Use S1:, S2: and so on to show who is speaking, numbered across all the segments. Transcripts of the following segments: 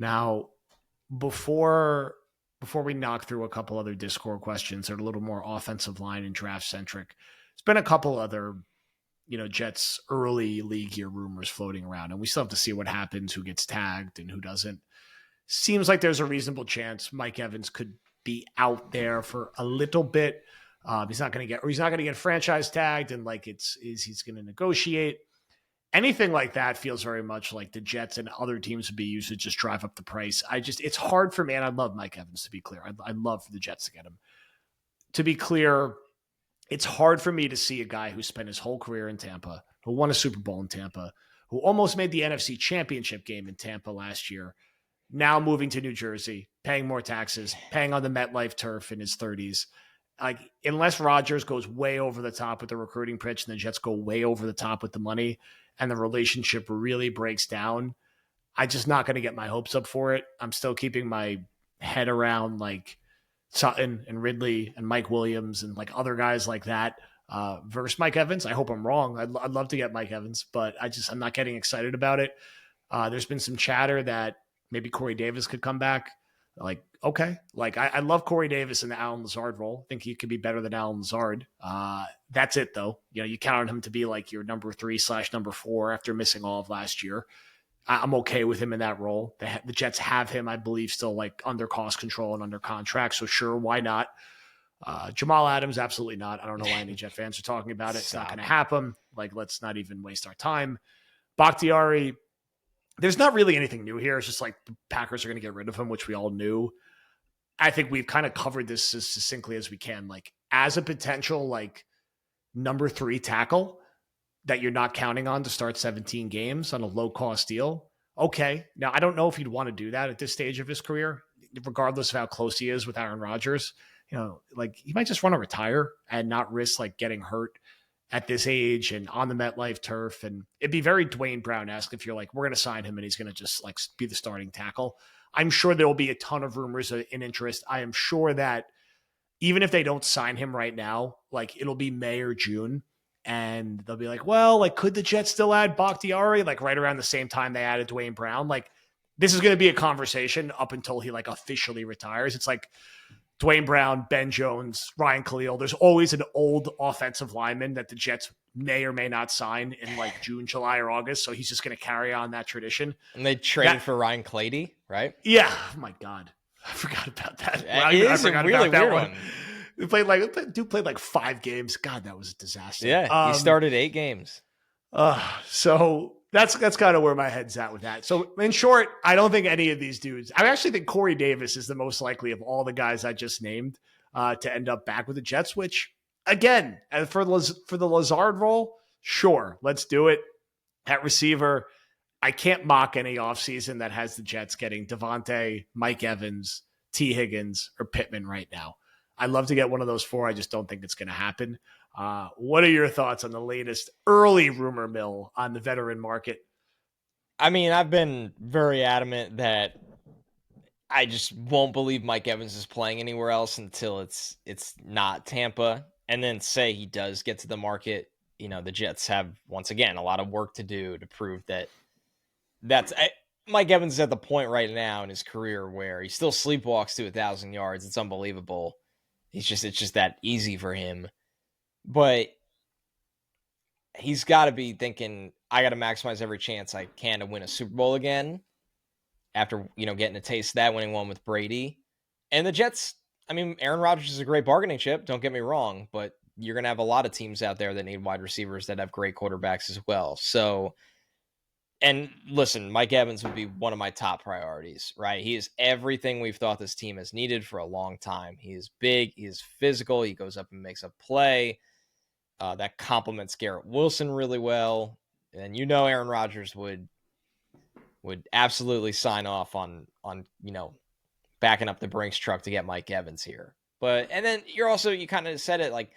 S1: Now, before we knock through a couple other Discord questions that are a little more offensive line and draft centric, there's been a couple other, Jets early league year rumors floating around, and we still have to see what happens, who gets tagged and who doesn't. Seems like there's a reasonable chance Mike Evans could be out there for a little bit. He's not going to get franchise tagged, and he's going to negotiate. Anything like that feels very much like the Jets and other teams would be used to just drive up the price. It's hard for me, and I love Mike Evans, to be clear. I'd love for the Jets to get him. To be clear, it's hard for me to see a guy who spent his whole career in Tampa, who won a Super Bowl in Tampa, who almost made the NFC Championship game in Tampa last year, now moving to New Jersey, paying more taxes, paying on the MetLife turf in his 30s. Unless Rodgers goes way over the top with the recruiting pitch and the Jets go way over the top with the money and the relationship really breaks down, I'm just not going to get my hopes up for it. I'm still keeping my head around Sutton and Ridley and Mike Williams and other guys like that versus Mike Evans. I hope I'm wrong. I'd love to get Mike Evans, but I'm not getting excited about it. There's been some chatter that maybe Corey Davis could come back. Okay. I love Corey Davis in the Allen Lazard role. I think he could be better than Allen Lazard. That's it though. You count on him to be your number 3/number 4 after missing all of last year. I'm okay with him in that role. The Jets have him, I believe, still under cost control and under contract. So sure, why not? Jamal Adams, absolutely not. I don't know why any Jet fans are talking about it. It's not going to happen. Let's not even waste our time. Bakhtiari, there's not really anything new here. It's just the Packers are going to get rid of him, which we all knew. I think we've kind of covered this as succinctly as we can. As a potential number 3 tackle that you're not counting on to start 17 games on a low-cost deal. Okay. Now, I don't know if he'd want to do that at this stage of his career, regardless of how close he is with Aaron Rodgers. He might just want to retire and not risk getting hurt at this age and on the MetLife turf. And it'd be very Dwayne Brown-esque if you're we're going to sign him and he's going to just be the starting tackle. I'm sure there will be a ton of rumors in interest. I am sure that even if they don't sign him right now, it'll be May or June. And they'll be could the Jets still add Bakhtiari? Right around the same time they added Dwayne Brown. This is going to be a conversation up until he officially retires. It's Dwayne Brown, Ben Jones, Ryan Khalil. There's always an old offensive lineman that the Jets may or may not sign in June, July, or August. So he's just going to carry on that tradition.
S2: And they traded for Ryan Clady, right?
S1: Yeah. Oh my God. I forgot about that.
S2: It is a really weird one.
S1: He played 5 games. God, that was a disaster.
S2: Yeah. He started 8 games.
S1: So that's kind of where my head's at with that. So in short, I don't think any of these dudes, I actually think Corey Davis is the most likely of all the guys I just named to end up back with the Jets, which again, for the Lazard role, sure, let's do it. At receiver, I can't mock any offseason that has the Jets getting Devontae, Mike Evans, T. Higgins, or Pittman right now. I'd love to get one of those 4. I just don't think it's going to happen. What are your thoughts on the latest early rumor mill on the veteran market?
S2: I mean, I've been very adamant that I just won't believe Mike Evans is playing anywhere else until it's not Tampa. And then say he does get to the market, the Jets have, once again, a lot of work to do to prove that's Mike Evans is at the point right now in his career where he still sleepwalks to 1,000 yards. It's unbelievable. It's just that easy for him. But he's got to be thinking, I got to maximize every chance I can to win a Super Bowl again after, getting a taste of that, winning one with Brady. And the Jets, I mean, Aaron Rodgers is a great bargaining chip, don't get me wrong, but you're going to have a lot of teams out there that need wide receivers that have great quarterbacks as well. So, and listen, Mike Evans would be one of my top priorities, right? He is everything we've thought this team has needed for a long time. He is big, he is physical, he goes up and makes a play. That complements Garrett Wilson really well. And Aaron Rodgers would absolutely sign off on backing up the Brinks truck to get Mike Evans here. And then you kind of said it,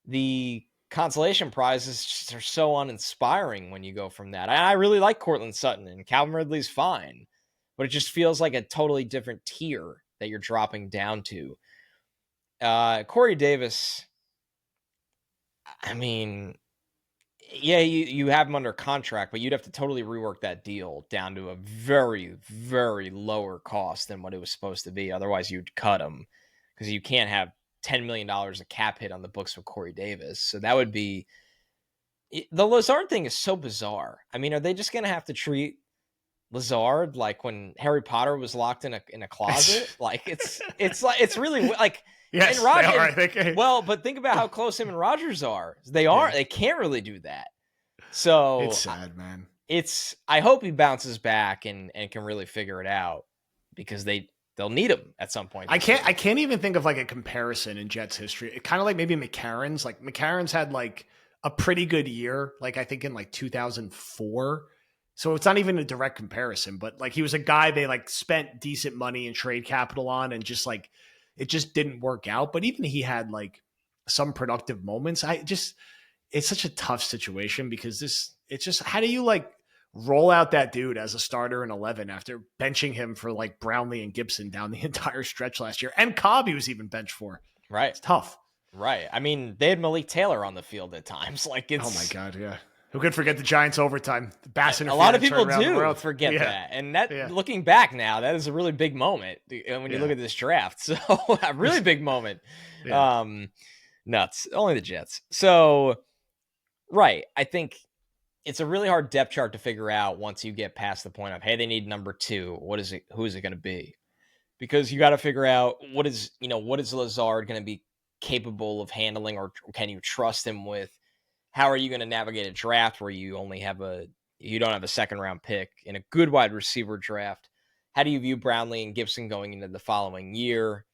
S2: the consolation prizes are so uninspiring when you go from that. I really like Cortland Sutton, and Calvin Ridley's fine, but it just feels like a totally different tier that you're dropping down to. Corey Davis, I mean, Yeah, you have him under contract, but you'd have to totally rework that deal down to a very, very lower cost than what it was supposed to be. Otherwise, you'd cut him because you can't have $10 million of cap hit on the books with Corey Davis. So that would be the Lazard thing is so bizarre. I mean, are they just going to have to treat Lazard like when Harry Potter was locked in a closet? Like it's really like and
S1: Yes, they are,
S2: Rogers.
S1: I think.
S2: Well, but think about how close him and Rogers are.
S1: Yeah.
S2: They can't really do that. So
S1: It's sad, man.
S2: I hope he bounces back and can really figure it out because they'll need him at some point.
S1: I can't even think of like a comparison in Jets history. It kind of like maybe McCarron's. Like McCarron's had like a pretty good year, like I think in like 2004. So it's not even a direct comparison, but like he was a guy they like spent decent money and trade capital on, and just like it just didn't work out. But even he had like some productive moments. It's such a tough situation because it's just, how do you like roll out that dude as a starter in 11 after benching him for like Brownlee and Gibson down the entire stretch last year? And Cobb, he was even benched for.
S2: Right.
S1: It's tough.
S2: Right. I mean, they had Malik Taylor on the field at times. Like it's
S1: Oh my God. Yeah. Who could forget the Giants overtime? The Bass
S2: a lot of
S1: interference
S2: people
S1: right around the
S2: do
S1: world.
S2: forget
S1: Yeah.
S2: that. And that
S1: Yeah.
S2: looking back now, that is a really big moment when you look
S1: Yeah.
S2: at this draft. So a really big moment.
S1: Yeah.
S2: Nuts. Only the Jets. So right. I think it's a really hard depth chart to figure out once you get past the point of, hey, they need number 2. What is it? Who is it going to be? Because you got to figure out what is Lazard going to be capable of handling, or can you trust him with? How are you going to navigate a draft where you don't have a second round pick in a good wide receiver draft? How do you view Brownlee and Gibson going into the following year?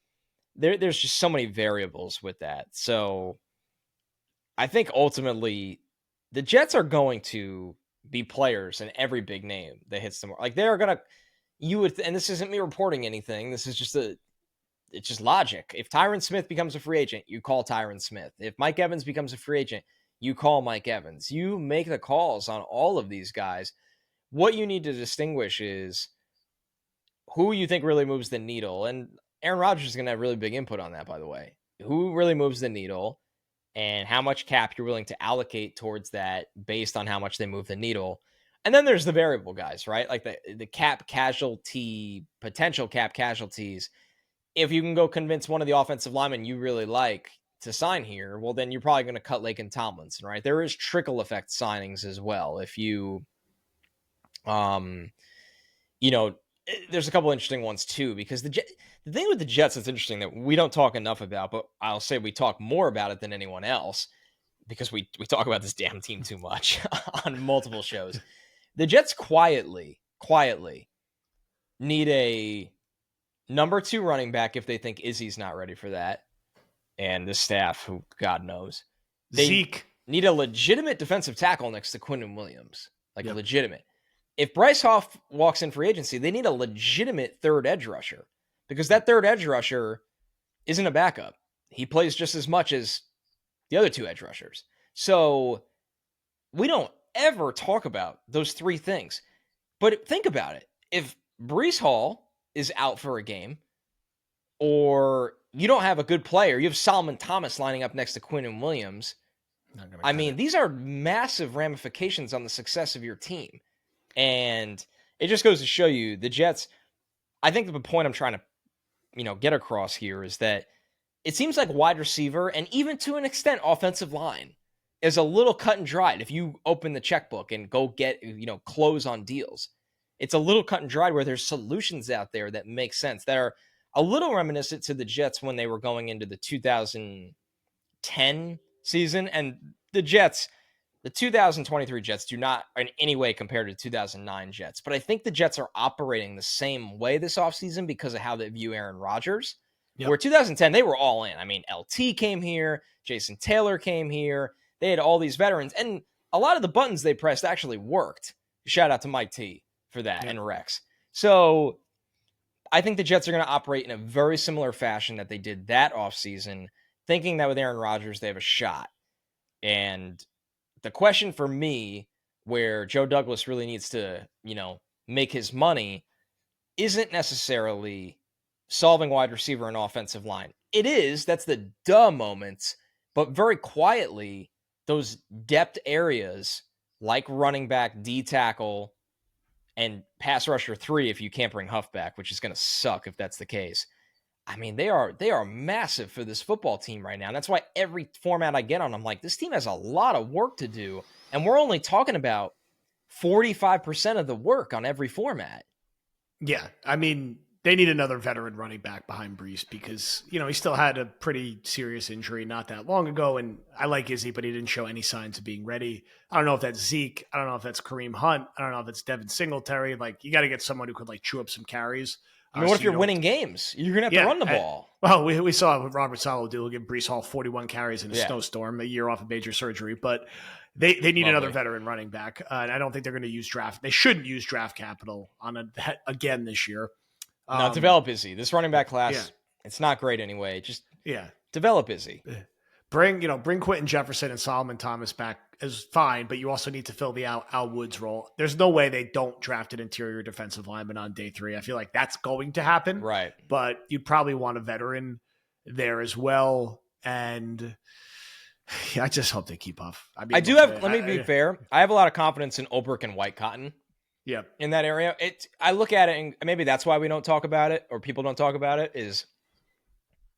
S2: There's just so many variables with that. So I think ultimately the Jets are going to be players in every big name that hits them. Like they are going to, and this isn't me reporting anything. This is just it's just logic. If Tyron Smith becomes a free agent, you call Tyron Smith. If Mike Evans becomes a free agent, you call Mike Evans. You make the calls on all of these guys. What you need to distinguish is who you think really moves the needle. And Aaron Rodgers is going to have really big input on that, by the way. Who really moves the needle and how much cap you're willing to allocate towards that based on how much they move the needle. And then there's the variable guys, right? Like the potential cap casualties. If you can go convince one of the offensive linemen you really like to sign here, well, then you're probably going to cut Laken Tomlinson, right? There is trickle effect signings as well. If you, there's a couple interesting ones too, because the thing with the Jets that's interesting that we don't talk enough about, but I'll say we talk more about it than anyone else because we talk about this damn team too much on multiple shows. The Jets quietly need a number 2 running back if they think Izzy's not ready for that. And the staff, who God knows, they
S1: Zeke
S2: need a legitimate defensive tackle next to Quinnen Williams, like a legitimate. If Bryce Hoff walks in free agency, they need a legitimate third edge rusher because that third edge rusher isn't a backup. He plays just as much as the other 2 edge rushers. So we don't ever talk about those 3 things. But think about it. If Breece Hall is out for a game, or you don't have a good player, you have Solomon Thomas lining up next to Quinnen Williams. I mean, these are massive ramifications on the success of your team. And it just goes to show you the Jets. I think the point I'm trying to, get across here is that it seems like wide receiver and even to an extent offensive line is a little cut and dried. If you open the checkbook and go get, close on deals, it's a little cut and dried where there's solutions out there that make sense, that are a little reminiscent to the Jets when they were going into the 2010 season. And the 2023 Jets do not in any way compare to 2009 Jets. But I think the Jets are operating the same way this offseason because of how they view Aaron Rodgers. Yep. Where 2010, they were all in. I mean, LT came here. Jason Taylor came here. They had all these veterans. And a lot of the buttons they pressed actually worked. Shout out to Mike T for that, and Rex. So I think the Jets are going to operate in a very similar fashion that they did that offseason, thinking that with Aaron Rodgers, they have a shot. And the question for me, where Joe Douglas really needs to, make his money, isn't necessarily solving wide receiver and offensive line. It is, that's the duh moments, but very quietly, those depth areas like running back, D tackle, and pass rusher 3 if you can't bring Huff back, which is going to suck if that's the case. I mean, they are massive for this football team right now. And that's why every format I get on, I'm like, this team has a lot of work to do. And we're only talking about 45% of the work on every format.
S1: Yeah. I mean, they need another veteran running back behind Brees because, he still had a pretty serious injury not that long ago. And I like Izzy, but he didn't show any signs of being ready. I don't know if that's Zeke. I don't know if that's Kareem Hunt. I don't know if it's Devin Singletary. Like, you got to get someone who could chew up some carries.
S2: I mean, what if you're winning games? You're going to have to run the ball.
S1: Well, we saw what Robert Saleh do. He'll give Brees Hall 41 carries in a snowstorm, a year off of major surgery. But they need another veteran running back. And I don't think they're going to use draft. They shouldn't use draft capital on that again this year.
S2: Now, develop Izzy. This running back class, it's not great anyway. Just develop Izzy.
S1: Bring Quentin Jefferson and Solomon Thomas back is fine, but you also need to fill the Al Woods role. There's no way they don't draft an interior defensive lineman on day 3. I feel like that's going to happen.
S2: Right.
S1: But you'd probably want a veteran there as well. And I just hope they keep up. I mean,
S2: let me be fair. I have a lot of confidence in Ulbrich and White Cotton.
S1: Yeah.
S2: In that area. I look at it, and maybe that's why we don't talk about it, or people don't talk about it, is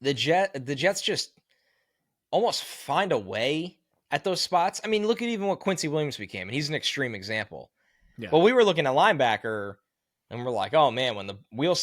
S2: the Jets just almost find a way at those spots. I mean, look at even what Quincy Williams became, and he's an extreme example. Yeah. But we were looking at linebacker, and we're like, oh man, when the wheels